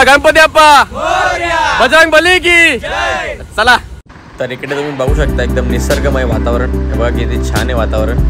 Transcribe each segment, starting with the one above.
बोला गणपती बाप्पा बजरंग बली की चला। तर इकडे तुम्ही बघू शकता एकदम निसर्गमय वातावरण, हे बघा किती छान आहे वातावरण।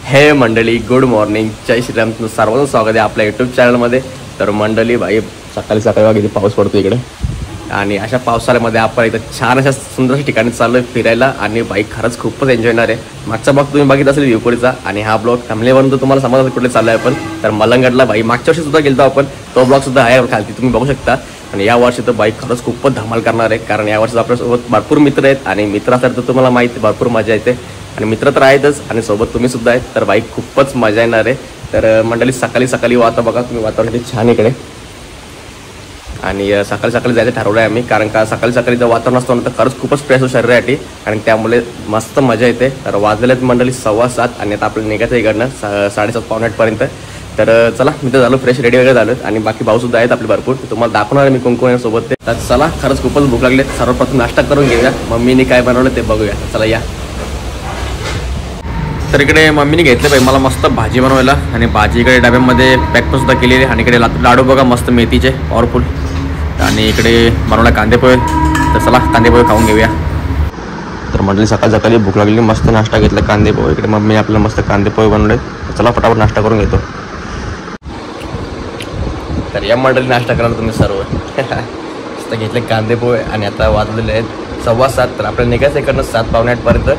हे मंडळी गुड मॉर्निंग, जय श्रीराम, तुमचं सर्वांचं स्वागत आहे आपल्या यूट्यूब चॅनलमध्ये। तर मंडळी भाई सकाळी सकाळी बघा किती पाऊस पडतो इकडे, आणि अशा पावसाळ्यामध्ये आपण इथं छान अशा सुंदर ठिकाणी चाललोय फिरायला, आणि बाईक खरंच खूपच एन्जॉय येणार आहे। मागचा ब्लॉग तुम्ही बघितला असेल व्ह्यूपुरीचा, आणि हा ब्लॉग थांबल्यावरून तुम्हाला समजलं कुठे चाललोय आपण। तर मलंगडला बाई मागच्या वर्षी सुद्धा गेलतो आपण, तो ब्लॉग सुद्धा आहे खालती तुम्ही बघू शकता। आणि या वर्षी तर बाईक खरंच खूपच धमाल करणार आहे, कारण या वर्षी आपल्यासोबत भरपूर मित्र आहेत, आणि मित्र असतात तर तुम्हाला माहिती भरपूर मजा येते, आणि मित्र तर आहेतच आणि सोबत तुम्ही सुद्धा आहेत, तर बाईक खूपच मजा येणार आहे। तर मंडळी सकाळी सकाळी आता बघा तुम्ही वातावरण किती छान इकडे, आणि सकाळी सकाळी जायचं ठरवलं आहे आम्ही, कारण का सकाळी सकाळी जर वातावरण असतं ना तर खरंच खूपच फ्रेश होतं शरीरासाठी, आणि त्यामुळे मस्त मजा येते। तर वाजलेत मंडळी 7:15, आणि आता आपल्याला निघायचं इकडनं 7:30-7:45 तर चला मी तर झालो फ्रेश, रेडी वगैरे झालो, आणि बाकी भाऊसुद्धा आहेत आपले भरपूर, तुम्हाला दाखवणार आहे मी कोण कोण सोबत ते। तर चला खरंच खूपच भूक लागली, सर्वप्रथम नाश्ता करून घेऊया, मम्मीने काय बनवलं ते बघूया, चला या। तर इकडे मम्मीने घेतले पाहिजे मला मस्त भाजी बनवायला, आणि भाजी इकडे डब्यामध्ये पॅक पण सुद्धा केलेली, आणि इकडे लाडू बघा मस्त मेथीचे पॉवरफुल, आणि इकडे बनवला कांदेपोहे, तर चला कांदेपोहे खाऊन घेऊया। तर मंडळी सकाळ सकाळी भूक लागली, मस्त नाश्ता घेतला कांदेपोहे, इकडे मम्मी आपल्याला मस्त कांदेपोहे बनवले, तर चला फटाफट नाश्ता करून घेतो। तर या मंडळी नाश्ता करायला तुम्ही सर्व मस्त घेतले कांदेपोहे, आणि आता वाजलेले आहेत 7:15, तर आपल्याला निघायचं इकडनं 7:15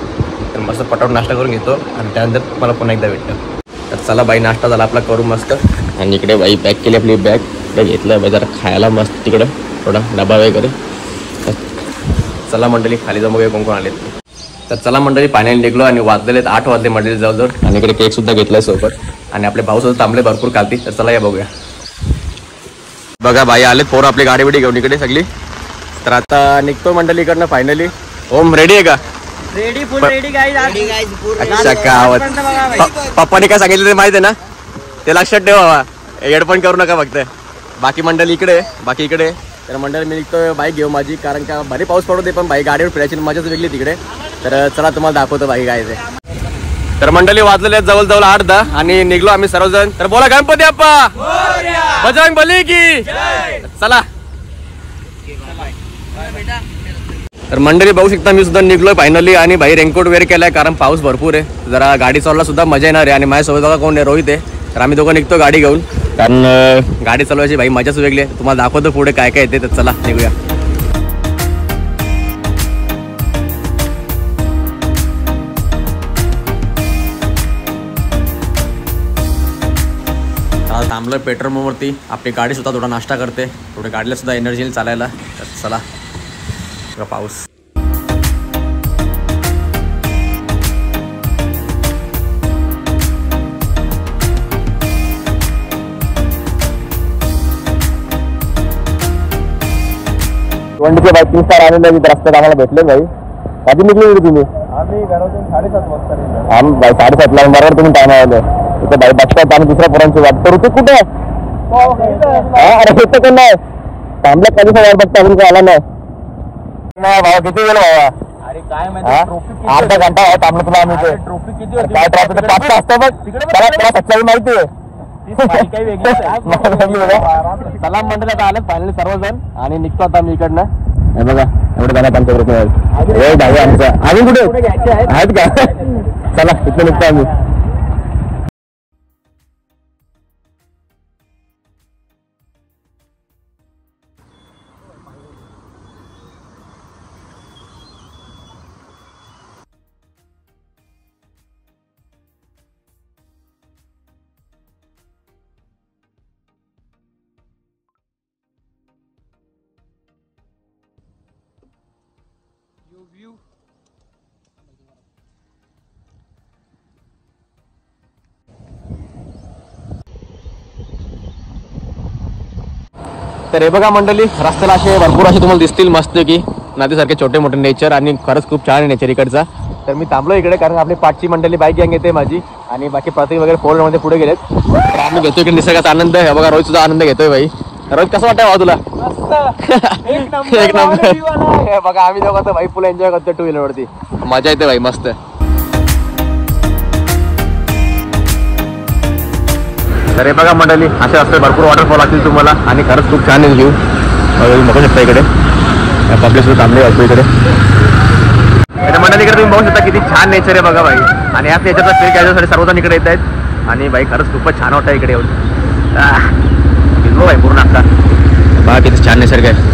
तर मस्त पटापट नाश्ता करून घेतो, आणि त्यानंतर मला पुन्हा एकदा भेटतं। तर चला बाई नाश्ता झाला आपला करू मस्त, आणि इकडे बाई पॅक केली आपली बॅग, इकडे घेतलं बाई जरा खायला मस्त तिकडं थोडा डबा वगैरे। चला मंडळी खाली जाऊन बघूया कोण कोण आलेत। तर चला मंडळी पाण्याने निघलो, आणि वाजलेले 8 वाजले मंडळी जवळजवळ, आणि इकडे केक सुद्धा घेतलाय सोबत, आणि आपले भाऊ सुद्धा थांबले भरपूर खालती, तर चला या बघूया। बघा बाई आलेत पोरं आपली गाडी बिडी घेऊन इकडे सगळी, तर आता निघतो मंडळी इकडनं फायनली। ओम रेडी आहे का? रेडी, फुल रेडी गाइस। अच्छा काय पप्पाने काय सांगितलं ते माहिती आहे ना, ते लक्षात ठेवा बाबा, हेडफोन करू नका फक्त। बाकी मंडळी इकडे, बाकी इकडे, तर मंडळी मी निघतो बाईक घेऊ माझी, कारण का भारी पाऊस पडतो पण बाई गाडीवर फिरायची मजाच वेगळी तिकडे। तर चला तुम्हाला दाखवतो बाई काय ते। तर मंडळी वाजलेले जवळ 8:10, आणि निघलो आम्ही सर्वजण, तर बोला गणपती बाप्पा बजरंग बली की चला। तर मंडळी बघू शकता मी सुद्धा निघलोय फायनली, आणि भाई रेनकोट वेअर केलाय कारण पाऊस भरपूर आहे, जरा गाडी चालवायला सुद्धा मजा येणार आहे, आणि माझ्यासोबत बघा कोण आहे, रोहित आहे, तर आम्ही दोघं निघतो गाडी घेऊन, कारण गाडी चालवायची भाई मजाच वेगळी आहे, तुम्हाला दाखवतो पुढे काय काय येते, तर चला निघूया। थांबलोय पेट्रोल पंपवरती, आपली गाडी सुद्धा थोडा नाश्ता करते, थोडं गाडीला सुद्धा एनर्जी चालायला, तर चला पाऊस। वंडीचे बाईक 3 स्टार आलेले रस्त्यात आम्हाला भेटले भाई। कधी निघले होते तुम्ही? आम्ही घरातून 7:30 वाजता निघालो। आम्ही बाई 7:30 ला बरोबर तुम्ही टाइम आले इथे बाई बघतात, आणि दुसऱ्या पोरांची वाट तर कुठे अरे होतं कोण नाही थांबलं, कधी वाट बघता अजून काय आला नाही भावा, किती गेलो भावा? अरे काय माहिती अर्धा घंटा थांबलो तुला आम्ही, ट्रॉफिक किती होती? काय ट्रॉफिक 5 असतं बघ, त्याला सच्चाई माहिती आहे। काही वेगळीच आहे। चला मंडळी आता आले फायनली सर्वजण, आणि निघतो आता मी इकडनं, हे बघा एवढे जाण्यात आमच्या ग्रुपमध्ये भाई आमचा अजून कुठे आहेत का चला इथलं निघतो आम्ही तर हे बघा मंडळी रस्त्याला असे भरपूर असे तुम्हाला दिसतील मस्त की नदीसारखे छोटे मोठे नेचर आणि खरंच खूप छान आहे नेचर इकडचा. तर मी थांबलो इकडे कारण आपली पाठची मंडळी बाईक गँग येते माझी आणि बाकी प्रतीक वगैरे 4 मध्ये पुढे गेलेत. तर आम्ही घेतोय इकडे निसर्गाचा आनंद. हे बघा रोहित सुद्धा आनंद घेतोय भाई. रोहित कसं वाटतंय भाऊ तुला? एक नंबर. हे बघा आम्ही दोघं भाई फुल एन्जॉय करतोय 2 व्हीलर वरती. मजा येते भाई मस्त. तर हे बघा मंडळी असे असते भरपूर वॉटरफॉल असतील तुम्हाला आणि खरंच खूप छान आहे व्ह्यू. बघू शकता इकडे पब्लिक सुद्धा थांबले असतो इकडे. मंडळी इकडे तुम्ही बघू शकता किती छान नेचर आहे बघा भाई. आणि या नेचरचा फेक घ्यायच्यासाठी सर्वजण इकडे येत आहेत आणि भाई खरंच खूपच छान वाटतं इकडे येऊन. भिजलो भाई पूर्ण अख्खा. बघा किती छान निसर्ग आहे.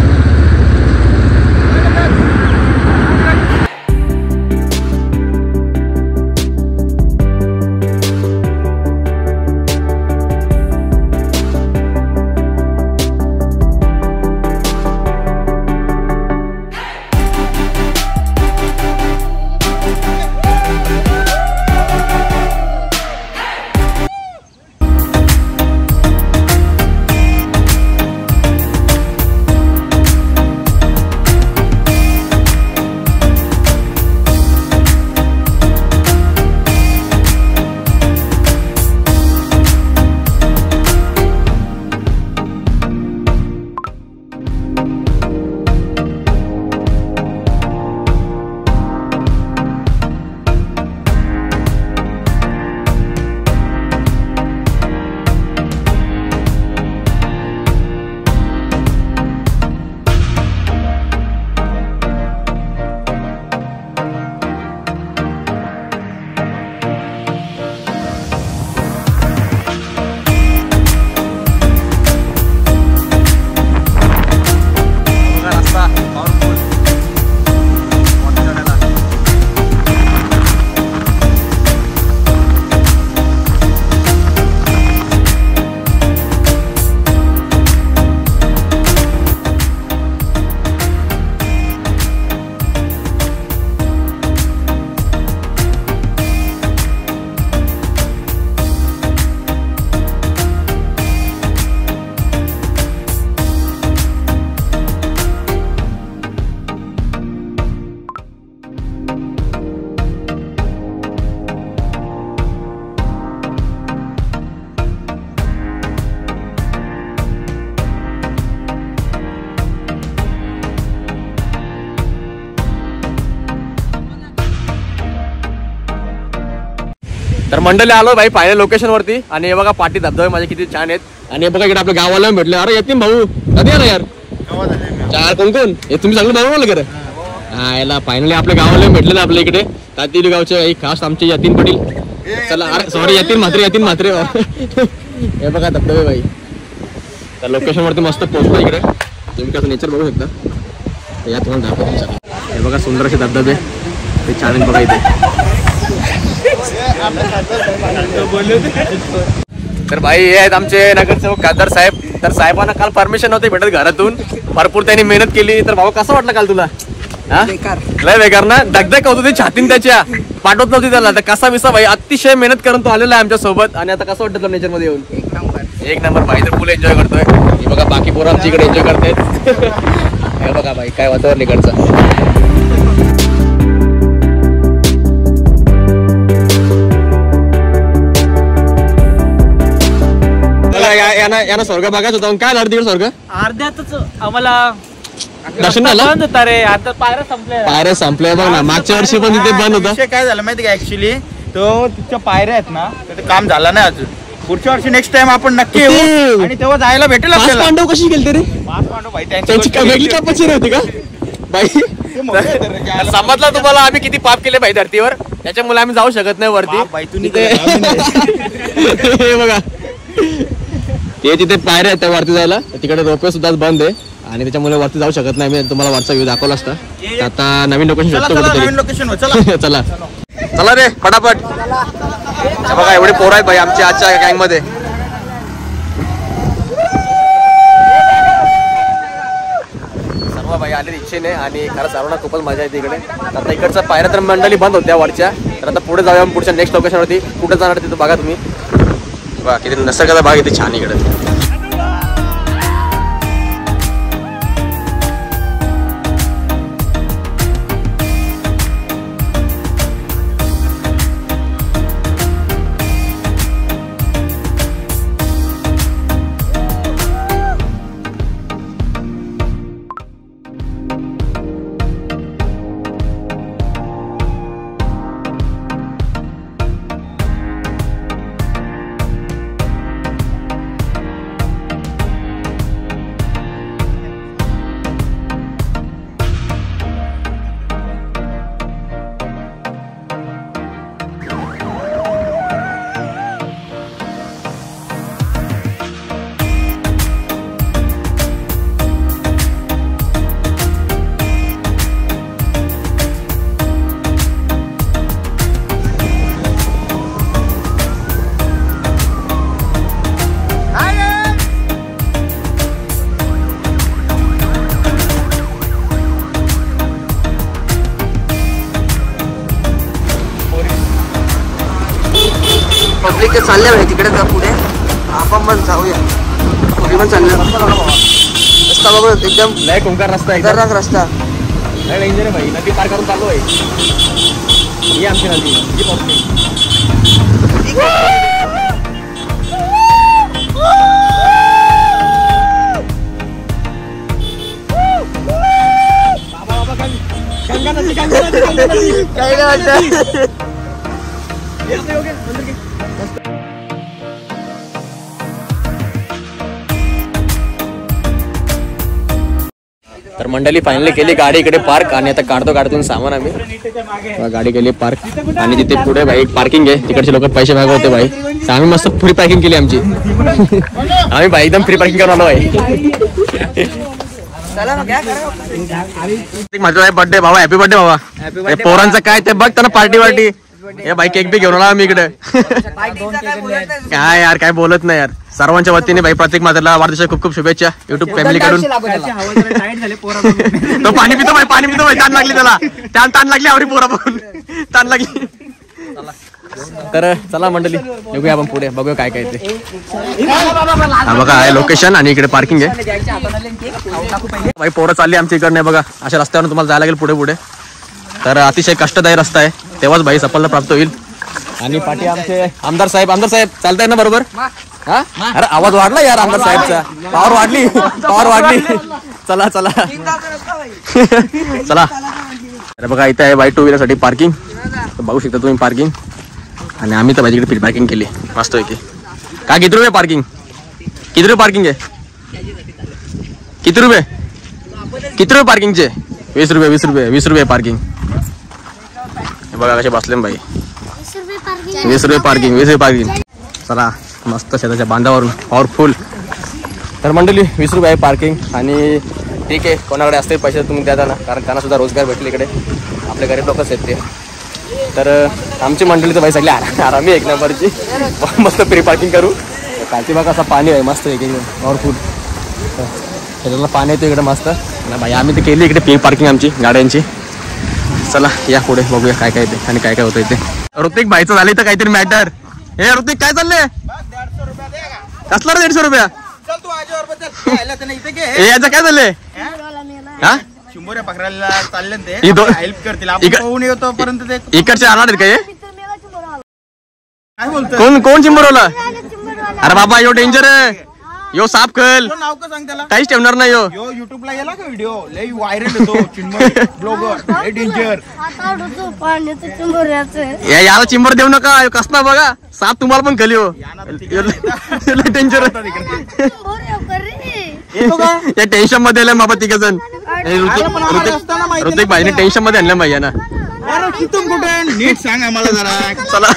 तर मंडळी आलो भाई फायनल लोकेशन वरती आणि हे बघा पाटी धबधबे माझे किती छान आहेत. आणि हे बघा इकडे आपल्या गावाला भेटले. अरे येतील भाऊ कधी आला यार? 4 कोण कोण हे तुम्ही चांगलं भाऊ बोल कर. हा याला फायनली आपल्या गावाला भेटले ना आपल्या इकडे तातीली गावचे खास आमचे यतीन पडील. चला अरे सॉरी यतीन म्हात्रे हे बघा धबधबे भाई. तर लोकेशन वरती मस्त पोहोचलो इकडे. तुम्ही कसं नेचर बघू शकता. या तुम्हाला दाखवतो. हे बघा सुंदर असे धबधबे ते छान आहेत बघा इथे. तर भाई हे आहेत आमचे नगरसेवक खासदार साहेब. तर साहेबांना काल परमिशन नव्हती भेटत घरातून. भरपूर त्यांनी मेहनत केली. तर भाऊ कसं वाटलं काल तुला? लय बेकार ना. दगदग होतो ते छातीन त्याच्या पाठवत नव्हती त्याला. तर कसा विसा भाई अतिशय मेहनत करून तो आलेला आहे आमच्या सोबत. आणि आता कसं वाटतं तुला नेचर मध्ये येऊन? एक नंबर भाई. तर फुल एन्जॉय करतोय. हे बघा बाकी पोरं आमच्या इकडे एन्जॉय करतायत. हे बघा भाई काय वातावरण इकडचं. याना स्वर्ग बघायचं होतं. काय झालं तिकडे स्वर्ग? अर्ध्यातच आम्हाला दर्शन झालं. बंद होता रे. आता पायऱ्या संपल्या बघ ना. मागच्या वर्षी पण तिथे बंद होता. काय झालं माहिती का ऍक्च्युली तो तिच्या पायऱ्या आहेत ना ते काम झालं नाही अजून. पुढच्या वर्षी नेक्स्ट टाइम आपण नक्की येऊ आणि तेव्हा जायला भेटेल आपल्याला. पांडव कशी गेलते रे? 5 पांडव भाई त्यांची वेगळी कॅपॅसिटी होती का? बाई समजला तुम्हाला आम्ही किती पाप केले बाई धरतीवर, त्याच्यामुळे आम्ही जाऊ शकत नाही वरती. हे बघा ते तिथे पायऱ्या आहेत त्या वरती जायला, तिकडे रोपवे सुद्धा बंद आहे आणि त्याच्यामुळे वरती जाऊ शकत नाही. मी तुम्हाला वरचा व्ह्यू दाखवला असता. आता नवीन लोकेशन शोधतो. चला चला रे फटाफट. बघा एवढे पोरं आहेत भाई आमच्या आजच्या गँग मध्ये. सर्व भाई आले इच्छेने आणि खरं सर्वांना खूपच मजा येते इकडे. आता इकडच्या पायऱ्या तर मंडळी बंद होत्या वरच्या, तर आता पुढे जाऊया पुढच्या नेक्स्ट लोकेशनवरती. कुठे जाणार तिथं बघा तुम्ही. बघा किती निसर्गाचा भाग इथे छान इकडे. पब्लिक चालल्या आहे तिकडे का पुढे, आपण पण जाऊया. पुढे पण चालल्या रस्ता बघ एकदम लय कोंकार रस्ता आहे, खतरनाक रस्ता. लय डेंजर आहे भाई. नदी पार करून चालू आहे ही आमची नदी ही पब्लिक. काय काय वाटतं. तर मंडळी फायनली केली गाडी इकडे पार्क आणि आता काढतो सामान आम्ही. गाडी केली पार्क आणि तिथे पुढे भाई एक पार्किंग आहे. तिकडचे लोक पैसे मागवते भाई. आम्ही मस्त फ्री पार्किंग केली आमची. आम्ही भाई एकदम फ्री पार्किंग करून आलो आहे. माझा बर्थडे भावा, हॅपी बर्थडे भावा. पोरांचं काय ते बघ त्यांना पार्टी वार्टी. हे भाई केक बी घेऊन आला आम्ही इकडे. काय यार काय बोलत नाही यार. सर्वांच्या वतीने भाई प्रत्येक माझ्याला वाढदिवसाच्या खूप खूप शुभेच्छा युट्यूब फॅमिली कडून. तो पाणी पितो भाई ताण लागली त्याला. ताण लागली आवडी पोरा बघून ताण लागली. तर चला मंडळी बघूया आपण पुढे बघूया काय काय ते. हा बघा आहे लोकेशन आणि इकडे पार्किंग आहे भाई. पोरं चालली आमच्या इकडे बघा. अशा रस्त्यावर तुम्हाला जायला लागेल पुढे पुढे. तर अतिशय कष्टदायी रस्ता आहे, तेव्हाच भाई सफलता प्राप्त होईल. आणि पाठी आमचे आमदार साहेब चालताय ना बरोबर. हा अरे आवाज वाढला यार आमदार साहेबचा. पावर वाढली. चला चला. अरे बघा इथे आहे भाई टू व्हीलर साठी पार्किंग. बघू शकता तुम्ही पार्किंग. आणि आम्ही तर माझ्याकडे पार्किंग केली मस्त पैकी. काय किती रुपये पार्किंग आहे. किती रुपये पार्किंगचे. 20 रुपये पार्किंग. बघा कसे बसले भाई. 20 रुपये पार्किंग. चला मस्त शेताच्या बांधावरून पॉवरफुल. तर मंडळी 20 रुपये आहे पार्किंग. आणि ठीक आहे कोणाकडे असते पैसे तुम्ही द्या ना, कारण त्यांना सुद्धा रोजगार भेटले इकडे. आपले गरीब लोकच आहेत ते. तर आमची मंडळी तर भाई सगळी आरामी एक नंबरची. मस्त फ्री पार्किंग करू. कालची बघा असं पाणी आहे मस्त एक पॉवरफुल. त्याच्यातलं पाणी येतं इकडे मस्त. भाई आम्ही तर केली इकडे फ्री पार्किंग आमची गाड्यांची. चला या पुढे बघूया काय काय ते आणि काय काय होतं इथे. ऋतिक भाईचं झालं तर काहीतरी मॅटर. हे ऋतिक काय चाललंय. कसला रे 150 रुपया. याचं काय झालंय. हा चिंबोऱ्या पकडायला चालले ते हेल्प करतील. इकडचे आणणार आहेत काय. काय बोलतो कोण चिंबोरवला. अरे बाबा यो डेंजर आहे. यो साप कल नाव का सांग त्याला. काहीच ठेवणार नाही. यो युट्यूबला गेला का व्हिडिओ लय व्हायरल होतो. चिन्मय ब्लॉगर लय डेंजर. याला चिंबर देऊ नका. कसला बघा साप तुम्हाला पण कली हो. डेंजर. या टेन्शन मध्ये बाबा तिघ जण. ऋतिक भाईने टेन्शन मध्ये आणलं भैया ना. अरे तिथून कुठे नीट सांग आम्हाला जरा. चला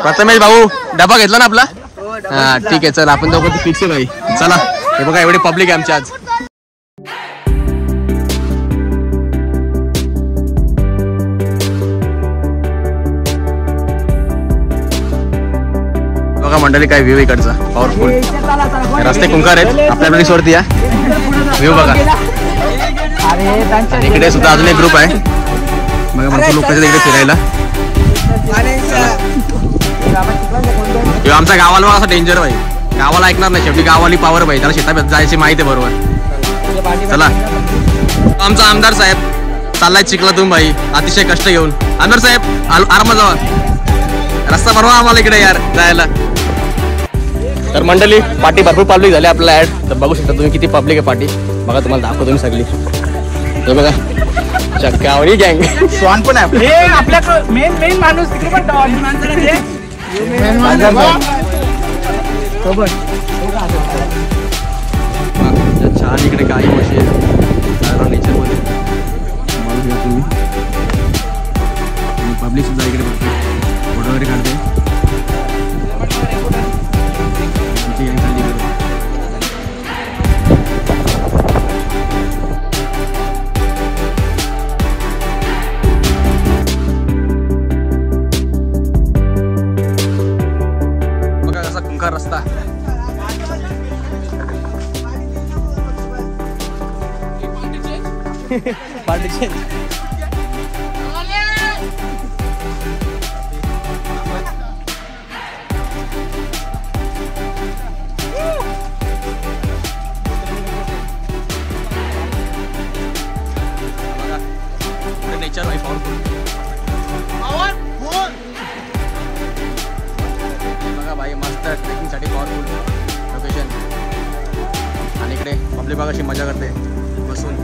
प्रथमेश भाऊ डबा घेतला ना आपला. हा ठीक आहे चल आपण दोघं फिक्स आहे भाई. चला हे बघा एवढी पब्लिक आहे आमची आज. बघा मंडळी काय व्ह्यू इकडचा पॉवरफुल. रस्ते कुंकार आहेत आपल्या रिसोर्ट या व्ह्यू बघा. आणि इकडे सुद्धा अजून एक ग्रुप आहे बघा भरपूर लोक इकडे फिरायला. आमच्या गावाला असा डेंजर भाई. गावाला ऐकणार नाही शेवटी गावाली पावर भाई. त्याला शेतात जायची माहिती आहे बरोबर. चला आमचा आमदार साहेब चाललाय चिखलातून भाई अतिशय कष्ट घेऊन. आमदार साहेब आरामात जावा. रस्ता बनवा आम्हाला इकडे यार जायला. तर मंडळी पार्टी भरपूर पब्लिक झाली आपल्याला ऍड. तर बघू शकता तुम्ही किती पब्लिक आहे पार्टी. बघा तुम्हाला दाखवतो तुम्ही सगळी. हे बघा चक्कावरी गँग स्वान पण आहे आपल्या मेन माणूस तिकडे पण छान इकडे काही म्हशी नेचर मध्ये तुम्ही. पब्लिक सुद्धा इकडे फोटो वगैरे काढते. बघा कसा कुंकार रस्ता. Party change. नेचर भाई पॉवरफुल. बघा भाई मस्त ट्रेकिंग साठी पॉवरफुल लोकेशन. आणि इकडे पब्लिक बघा अशी मजा करते बसून.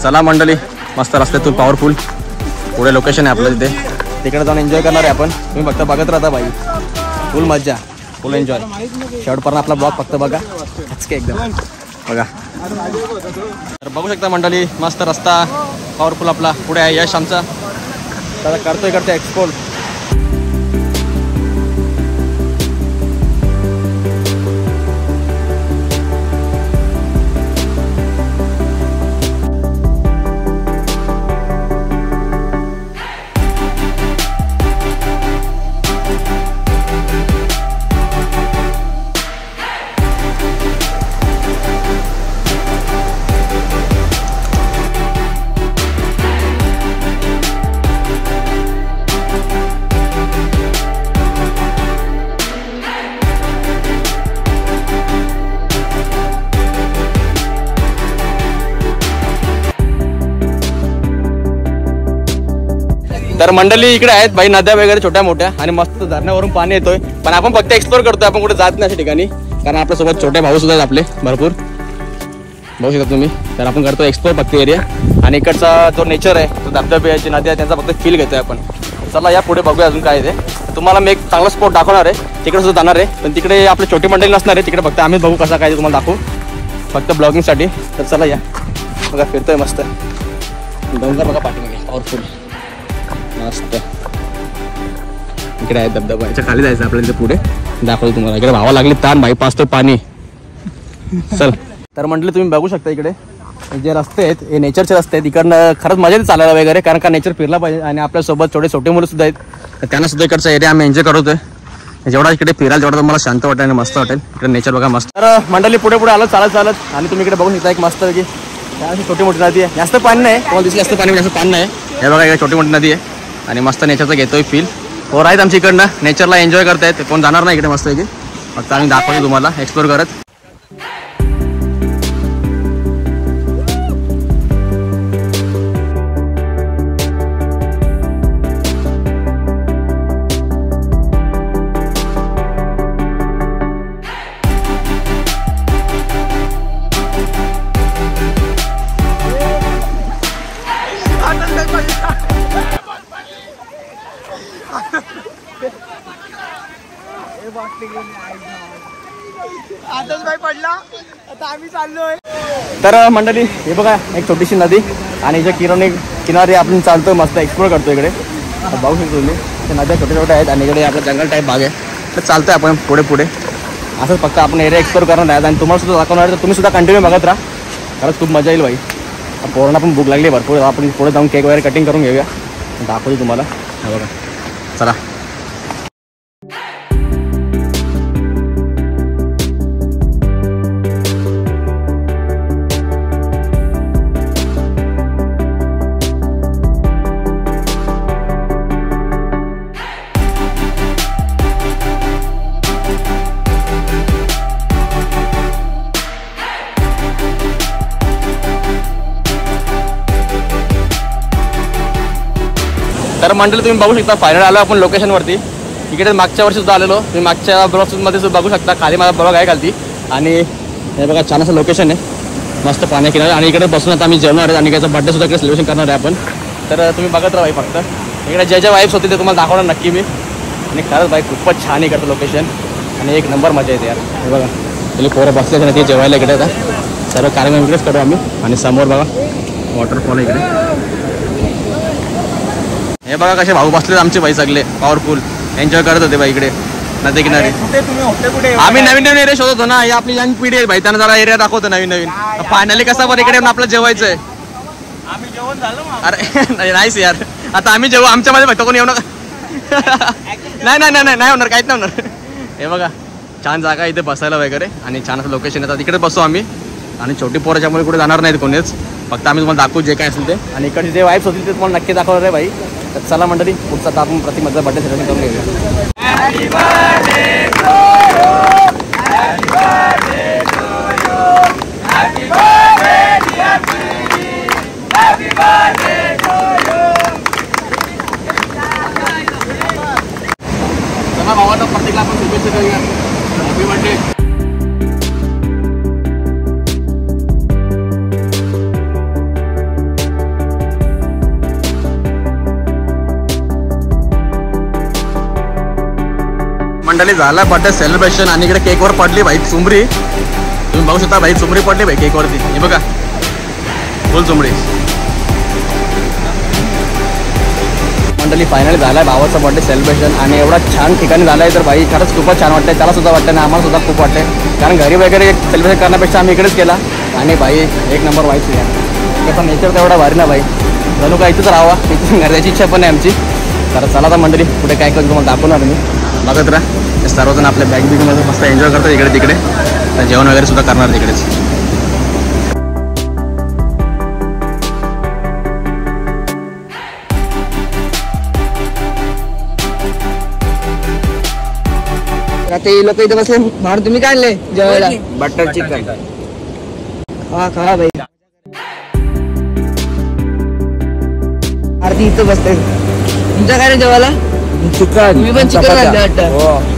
चला मंडळी मस्त रस्त्यातून पॉवरफुल पुढे लोकेशन आहे आपलं तिथे. तिकडे जाऊन एन्जॉय करणार आहे आपण. तुम्ही फक्त बघत राहता भाई. फुल मजा फुल एन्जॉय. शेवटपर्यंत आपला ब्लॉग फक्त बघा एकदम बघा. तर बघू शकता मंडळी मस्त रस्ता पॉवरफुल आपला पुढे आहे. यश आमचा त्याला करतोय एक्सप्लोर. तर मंडळी इकडे आहेत भाई नद्या वगैरे छोट्या मोठ्या आणि मस्त धरणावरून पाणी येतोय. पण आपण फक्त एक्सप्लोर करतोय. आपण कुठे जात नाही अशा ठिकाणी कारण आपल्यासोबत छोटे भाऊ सुद्धा आहेत आपले भरपूर. बघू शकता तुम्ही. तर आपण करतो एक्सप्लोर फक्त एरिया. आणि इकडचा जो नेचर आहे तो धबधब्याची नद्या त्यांचा फक्त फील घेतोय आपण. चला या पुढे बघूया अजून काय आहे ते. तुम्हाला मी एक चांगला स्पॉट दाखवणार आहे. तिकडे सुद्धा जाणार आहे पण तिकडे आपली छोटी मंडळी नसणार आहे. तिकडे फक्त आम्ही बघू कसा काय तुम्हाला दाखवू फक्त ब्लॉगिंगसाठी. तर चला या बघा फिरतोय मस्त. डोंगर बघा पाठीमागे पॉवरफुल मस्त. इकडे आहे धबधबा. याच्या खाली जायचं आपल्याला पुढे दाखवतो तुम्हाला. इकडे भावा लागली ताण भाई पाचतोय पाणी. चल तर म्हटलं तुम्ही बघू शकता इकडे जे रस्ते आहेत हे नेचरचे रस्ते आहेत. इकडनं खरंच मजा येते चालायला वगैरे कारण का नेचर फिरला पाहिजे. आणि आपल्यासोबत छोटे मुलं सुद्धा आहेत तर त्यांना सुद्धा इकडचा एरिया आम्ही एन्जॉय करतोय. जेवढा इकडे फिराल तेवढा तुम्हाला शांत वाटेल आणि मस्त वाटेल. इकडे नेचर बघा मस्त. तर मंडळी पुढे आलं चालत आणि तुम्ही इकडे बघू शकता एक मस्त की छोटी मोठी नदी आहे. जास्त पाणी नाही तुम्हाला दिसली जास्त पाणी जास्त पाणी नाही. हे बघा इकडे छोटी मोठी नदी आहे आणि मस्त नेचरचा घेतोय फील. पोरं आहेत आमच्या इकडनं नेचरला एन्जॉय करतायत. कोण जाणार नाही इकडे मस्त आहे की फक्त आम्ही दाखवतो तुम्हाला एक्सप्लोर करत. आताच बाई पडला आता आम्ही चाललोय. तर मंडळी हे बघा एक छोटीशी नदी आणि ज्या किनारे आपण चालतोय मस्त एक्सप्लोर करतो इकडे. बघू शकतो तुम्ही त्या नद्या छोट्या छोट्या आहेत आणि इकडे आपलं जंगल टाईप भाग आहे. तर चालतोय आपण पुढे पुढे असंच फक्त आपण एरिया एक्सप्लोर करणार आहेत आणि तुम्हाला सुद्धा दाखवणार आहे. तर तुम्ही सुद्धा कंटिन्यू बघत राहा खरंच खूप मजा येईल बाई. पोरांना पण भूक लागली भरपूर. आपण पुढे जाऊन केक वगैरे कटिंग करून घेऊया दाखवतो तुम्हाला. हे बघा चला. तर मंडळी तुम्ही बघू शकता फायनल आलो आपण लोकेशनवरती. इकडे मागच्या वर्षी सुद्धा आलेलो. तुम्ही मागच्या ब्लॉग्समध्ये सुद्धा बघू शकता. खाली मला ब्लॉग आहे खालती आणि हे बघा छान असं लोकेशन आहे मस्त पाण्या किनारे. आणि इकडे बसून आता आम्ही जेवणार आहेत आणि त्याचा बड्डे सुद्धा इकडे सेलिब्रेशन करणार आहे आपण. तर तुम्ही बघत राहा फक्त इकडे ज्या वाईब्स होते ते तुम्हाला दाखवणार नक्की मी. आणि खरंच बाई खूपच छान आहे इकडचं लोकेशन आणि एक नंबर मजा येते यार. हे बघा तुम्ही पोरं बसले नाही ते जेवायला इकडे आता सर्व कार्यक्रम इकडेच करू आम्ही. आणि समोर बघा वॉटरफॉल इकडे. हे बघा कसे भाऊ बसलेत आमचे बाई सगळे पॉवरफुल एन्जॉय करत होते बाई इकडे नदी किनारी. तुम्ही होते कुठे? आम्ही नवीन नवीन एरिया शोधतो ना. ही आपली यंग पिढी आहे भाई त्यांना जरा एरिया दाखवतो नवीन नवीन. फायनली कसं बरं इकडे आपलं जेवायचं आहे. आम्ही जेवण झालं मग. अरे नाहीच यार आता आम्ही जेवू आमच्यामध्ये फक्त कोणी येऊ नका. नाही नाही नाही नाही होणार काहीच नाही होणार. हे बघा छान जागा इथे बसायला वगैरे आणि छान असं लोकेशन येतात. इकडे बसू आम्ही आणि छोटी पोराच्यामुळे कुठे जाणार नाहीत कोणीच. फक्त आम्ही तुम्हाला दाखवू जे काय असेल ते. आणि इकडे जे वाईब्स होतील ते तुम्हाला नक्की दाखवणार आहे भाई. तर चला मंडळी पुढचा आता आपण प्रतिमचा बड्डे सेलिब्रेशन करून घेऊया. चला भावाचा प्रत्येकाला आपण शुभेच्छा करूया. Happy birthday. मंडळी झाला बर्थडे सेलिब्रेशन आणि इकडे केकवर पडली भाई चुंबरी. तुम्ही बघू शकता भाई चुंबरी पडली भाई केकवरती. हे बघा फुल चुंबडी. मंडळी फायनली झाला आहे भावाचा बर्थडे सेलिब्रेशन आणि एवढा छान ठिकाणी झाला आहे तर भाई खरंच खूपच छान वाटतं. त्याला सुद्धा वाटतं आणि आम्हाला सुद्धा खूप वाटते कारण घरी वगैरे सेलिब्रेशन करण्यापेक्षा आम्ही इकडेच केला. आणि भाई एक नंबर व्हायचं यार. कसं नेचर तर एवढा भारी ना भाई. जणू काय इथंच राहावा इथं घरची इच्छा पण आहे आमची. तर चला तर मंडळी पुढे काय करू तुम्हाला दाखवणार मी. बघत राहा. सर्वजण आपल्या बॅग बिगमध्ये मस्त एन्जॉय करतात इकडे तिकडे. जेवण वगैरे सुद्धा करणार तिकडेच. आता हे लोक इथे बसले म्हणून तुम्ही काय आणले जेवायला? Butter chicken. खा भाई. आरती इथं बसते. तुमच्या काय रे जेवायला? चिकन. तुम्ही पण चिकन आणलं वाटतं.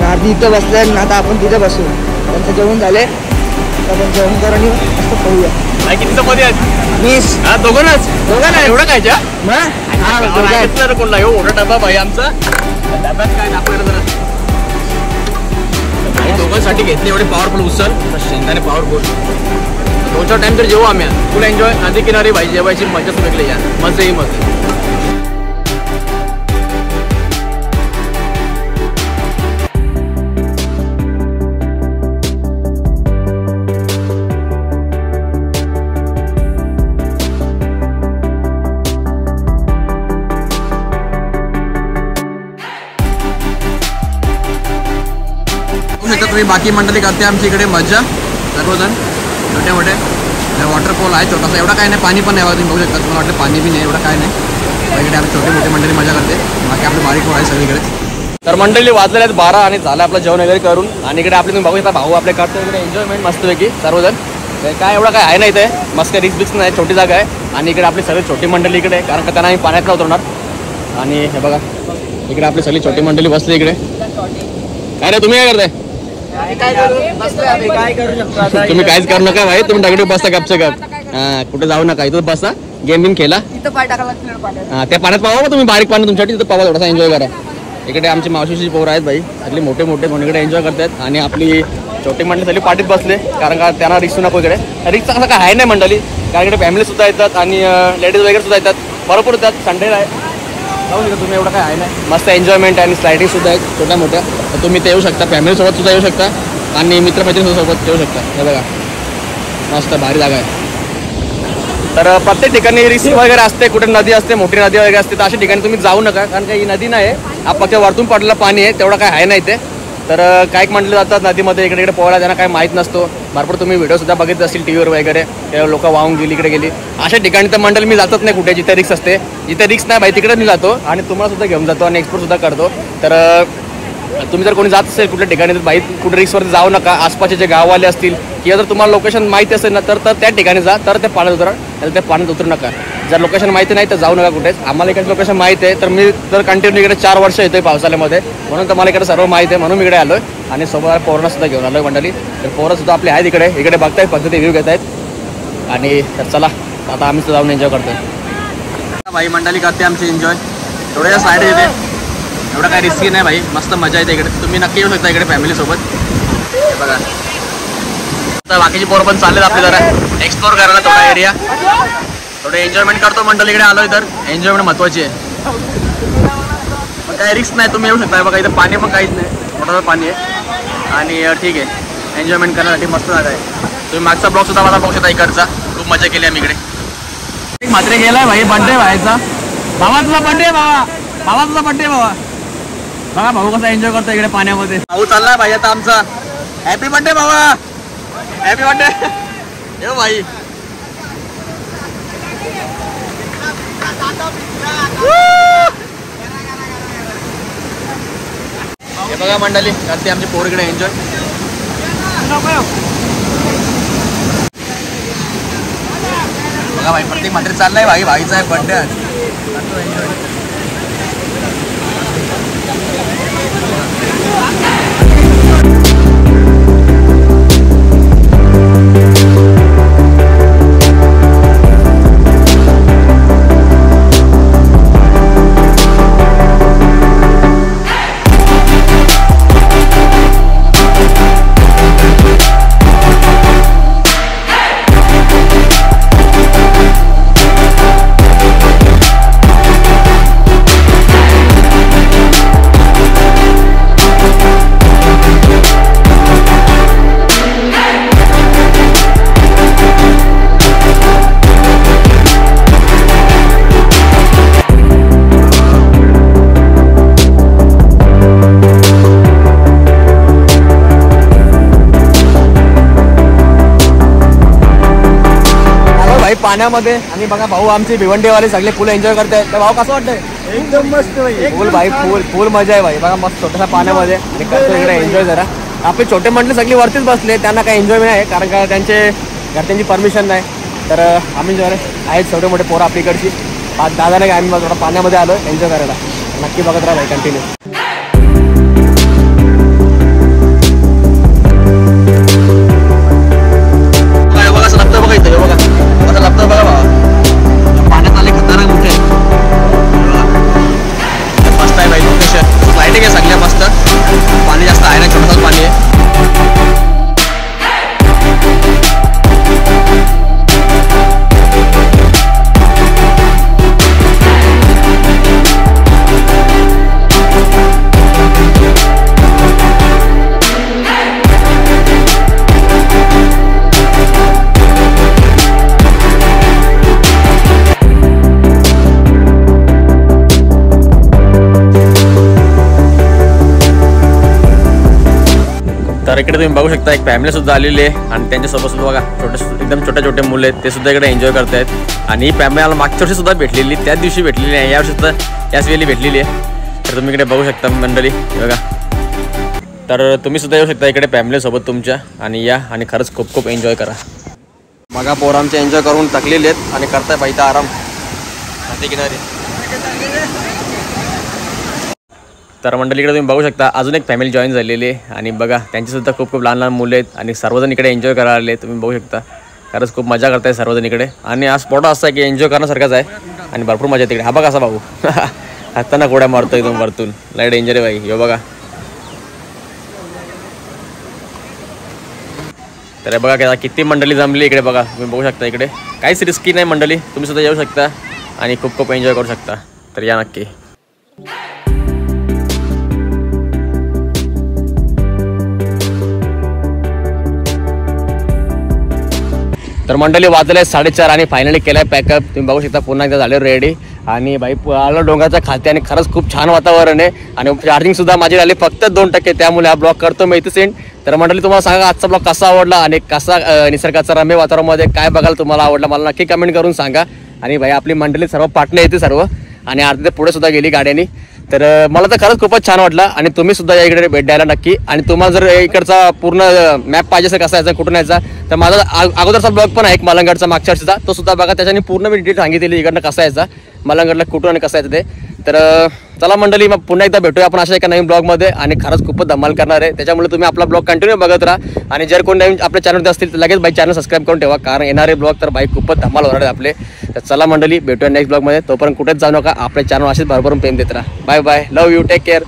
आरती इथं बसल्या आता आपण तिथे बसू. त्यांचं जेवण झाले आपण जेवण करू आणि मस्त खाऊया. किती चपाती आहेत? मीस दोघांनाच एवढं खायच्या मग कोणला येऊ मोठा डबा भाई आमचा. डब्यात काय दाखवायला जरा दोघांसाठी घेतले एवढे पॉवरफुल उचल शेंगदाणे पॉवरफुल. 2-4 टाइम तर जेवू आम्ही फुल एन्जॉय. नदी किनारी भाई जेवायची मजाच वेगळी यार. मजा येईल मग. तुम्ही बाकी मंडळी करते आमच्या इकडे मजा सर्वजण छोटे मोठे. वॉटरफॉल आहे छोटासा एवढा काय नाही. पाणी पण नाही बघा तुम्ही बघू शकता. तुम्हाला वाटतं पाणी बी नाही एवढं काय नाही. इकडे आपली छोटी मोठी मंडळी मजा करते, बाकी आपली बारीक पोरं आहे सगळीकडे. तर मंडळी वाजलेले आहेत 12 आणि झालं आपलं जेवण वगैरे करून. आणि इकडे आपले तुम्ही बघू शकता भाऊ आपले करतो इकडे एन्जॉयमेंट मस्तपैकी सर्वजण. काय एवढं काय आहे नाही ते मस्त रिक्स बिक्स नाही, छोटी जागा आहे. आणि इकडे आपली सगळी छोटी मंडळी इकडे, कारण का त्यांना आम्ही पाण्यात उतरणार. आणि हे बघा इकडे आपली सगळी छोटी मंडळी बसली इकडे. काय रे तुम्ही काय करताय? तुम्ही काहीच करू नका भाई, तुम्ही दगडी बसता गपचे गप. कुठे जाऊ नका, इथं बसा, गेम बिम खेळा. त्या पाण्यात पावा तुम्ही, बारीक पाणी तुमच्यासाठी तिथं पावा, थोडासा एन्जॉय करा. इकडे आमची मावशीची पोरं आहेत भाई, सगळी मोठे मोठे म्हणून इकडे एन्जॉय करतात. आणि आपली छोटी मंडळी सगळी पार्टीत बसले, कारण का त्यांना रिक्स नको इकडे. रिक्स असं काय आहे नाही मंडळी, कारण इकडे फॅमिली सुद्धा येतात आणि लेडीज वगैरे सुद्धा येतात, भरपूर येतात. संडेला आहे, जाऊ शकता तुम्ही, एवढं काय आहे नाही. मस्त एन्जॉयमेंट आणि स्लायडिंग सुद्धा आहेत छोट्या मोठ्या, तर तुम्ही ते येऊ शकता. फॅमिलीसोबत सुद्धा येऊ शकता आणि मित्रमैत्रिणीसोबत येऊ शकता. हे बघा मस्त भारी जागा आहे. तर प्रत्येक ठिकाणी रिस्क वगैरे असते, कुठे नदी असते, मोठी नदी वगैरे असते, तर अशा ठिकाणी तुम्ही जाऊ नका, कारण का ही नदी नाही आहे, हा फक्त वरतून पडलेलं पाणी आहे, तेवढं काय आहे नाही ते. तर काही म्हटलं जातात नदीमध्ये इकडे इकडे पोहायला, त्यांना काही माहीत नसतो. भरपूर तुम्ही व्हिडिओसुद्धा बघितले असतील टी व्हीवर वगैरे, ते लोक वाहून गेली इकडे गेली. अशा ठिकाणी तर मंडळी मी जातच नाही कुठे, जिथे रिक्स असते. जिथे रिक्स नाही भाई तिकडे मी जातो आणि तुम्हाला सुद्धा घेऊन जातो आणि एक्सप्लोर सुद्धा करतो. तर तुम्ही जर कोणी जात असेल कुठल्या ठिकाणी तर बाईक कुठे रिक्सवरती जाऊ नका. आसपासचे जे गाववाले असतील किंवा जर तुम्हाला लोकेशन माहिती असेल ना तर त्या ठिकाणी जा, तर ते पाण्यात उतरा, तर ते पाण्यात उतरू नका. जर लोकेशन माहिती नाही तर जाऊ नका कुठेच. आम्हाला इकडे लोकेशन माहिती आहे, तर मी तर कंटिन्यू इकडे 4 वर्ष येतोय पावसाळ्यामध्ये, म्हणून तर मला इकडे सर्व माहिती आहे, म्हणून मी इकडे आलो आहे. आणि सोबत पोरांना सुद्धा घेऊन आलो आहे मंडळी. तर पोरं सुद्धा आपले आहेत इकडे इकडे बघतायत, पद्धती व्ह्यू घेत आहेत. आणि तर चला आता आम्ही सुद्धा जाऊन एन्जॉय करतोय. भाई मंडळी करते आमची एन्जॉय, थोड्या साईड येते, एवढं काही रिस्की नाही भाई, मस्त मजा येते इकडे. तुम्ही नक्की येऊ शकता इकडे फॅमिलीसोबत. बघा तर बाकीची पोरं पण चाललेत आपले जरा एक्सप्लोर करायला थोडा एरिया, थोडं एन्जॉयमेंट करतो मंडळी. इकडे आलोय तर एन्जॉयमेंट महत्त्वाची आहे, पण काही रिस्क नाही, तुम्ही येऊ शकता. बघा इथं पाणी पण काहीच नाही, मोठं पाणी आहे आणि ठीक आहे, एन्जॉयमेंट करण्यासाठी मस्त जागा आहे. तुम्ही मागचा ब्लॉग सुद्धा मला बघू शकता इकडचा, खूप मजा केली आम्ही इकडे. मात्र गेलाय भाई बड्डे व्हायचा, भावा तुझा बड्डे, भावा तुझा बड्डे भावा. बघा भाऊ कसा एन्जॉय करतो इकडे पाण्यामध्ये. भाऊ चाललाय भाई आता आमचा. हॅपी बर्थडे भावा, हॅपी बर्थडे. येऊ भाई. हे बघा मंडळी करते आमची पोर इकडे एन्जॉय. बघा भाई प्रत्येक मंडळी चाललाय भाई, भाईचा आहे बर्थडे आज. पाण्यामध्ये. आणि बघा भाऊ आमची भिवंडीवाले सगळे फुल एन्जॉय करतायत. तर भाऊ कसं वाटतंय? एकदम मस्त फुल भाई, फुल मजा आहे भाई. बघा मस्त छोट्याशा पाण्यामध्ये इकडे एन्जॉय करा. आपले छोटे मंडळी सगळी वरतीच बसले, त्यांना काही एन्जॉय नाही कारण का त्यांचे घरच्यांची परमिशन नाही. तर आम्ही जरा आहेत छोटे मोठे पोरं आपली इकडची 5-10 जण आम्ही थोडा पाण्यामध्ये आलो एन्जॉय करायला. नक्की बघत राहा भाई कंटिन्यू. बघा असं लागतं, बघा इथं बघा असं लागतं बघा भावा. पाण्यात आले खतरनाक मोठे मस्त आहे भाई लोकेशन. लाईटिंग आहे सगळ्या मस्त, पाणी जास्त आहे ना, छोटंसं पाणी आहे. इकडे तुम्ही बघू शकता एक फॅमिली सुद्धा आलेली आहे आणि त्यांच्यासोबत सुद्धा बघा एकदम छोटे मुलं आहेत ते सुद्धा इकडे एन्जॉय करतायत आणि ही फॅमिली मला मागच्या वर्षी सुद्धा भेटलेली त्याच दिवशी भेटलेली आहे यावर्षी सुद्धा याच वेळी भेटलेली आहे तर तुम्ही इकडे बघू शकता मंडळी बघा तर तुम्ही सुद्धा येऊ शकता इकडे फॅमिलीसोबत तुमच्या आणि या आणि खरंच खूप खूप एन्जॉय करा बघा पोरांचे एन्जॉय करून थकलेले आहेत आणि करताय बाईचा आराम नदी किनारी तर मंडळीकडे तुम्ही बघू शकता अजून एक फॅमिली जॉईन झालेली आहे आणि बघा त्यांचीसुद्धा खूप खूप लहान मुलं आहेत आणि सर्वजण इकडे एन्जॉय करायला आले तुम्ही बघू शकता खरंच खूप मजा करताय सर्वजण इकडे आणि हा स्पॉट असा आहे की एन्जॉय करण्यासारखाच आहे आणि भरपूर मजा येते इकडे हा बघा कसा भाऊ हाताना गोड्या मारतोय तुम्ही वरतून लाईट डेंजर आहे बाई हे बघा तर बघा काय किती मंडळी जमली इकडे बघा तुम्ही बघू शकता इकडे काहीच रिस्की नाही मंडळी तुम्ही सुद्धा येऊ शकता आणि खूप खूप एन्जॉय करू शकता तर या नक्की तर मंडळी वाजले 4:30 आणि फायनली केलाय पॅकअप तुम्ही बघू शकता पुन्हा एकदा झाले रेडी आणि बाई आलो डोंगराच्या खाते आणि खरंच खूप छान वातावरण आहे आणि चार्जिंग सुद्धा माझी झाली फक्त 2% त्यामुळे हा ब्लॉग करतो मी इथे सेंड तर मंडळी तुम्हाला सांगा आजचा ब्लॉग कसा आवडला आणि कसा निसर्गाचा रम्य वातावरणामध्ये काय बघायला तुम्हाला आवडला मला नक्की कमेंट करून सांगा आणि भाई आपली मंडळी सर्व पाटणे येते सर्व आणि अर्धे पुढे सुद्धा गेली गाड्यांनी तर मला तर खरंच खूपच छान वाटलं आणि तुम्ही सुद्धा या इकडे भेट द्यायला नक्की आणि तुम्हाला जर इकडचा पूर्ण मॅप पाहिजे असेल कसा यायचा कुठून यायचा तर माझा अगोदरचा ब्लॉग पण आहे एक मलंगडचा मागच्या वर्षीचा तो सुद्धा बघा त्याच्याने पूर्ण मी डिटेल सांगितलेली इकडनं कसा यायचा मलंगडला कुठून आणि कसं यायचं ते तर चला मंडळी मग पुन्हा एकदा भेटूया आपण अशा एका नवीन ब्लॉगमध्ये आणि खरंच खूपच धमाल करणार आहे त्याच्यामुळे तुम्ही आपला ब्लॉग कंटिन्यू बघत राहा आणि जर कोणी नवीन आपल्या चॅनलवर असतील तर लगेच बाई चॅनल सबस्क्राईब करून ठेवा कारण येणारे ब्लॉग तर बाई खूपच धमाल होणार आहे आपले तर चला मंडळी भेटूया नेक्स्ट ब्लॉगमध्ये तोपर्यंत कुठेच जाऊ नका आपल्या चॅनल असेच भरभरून प्रेम देत राहा bye bye love you take care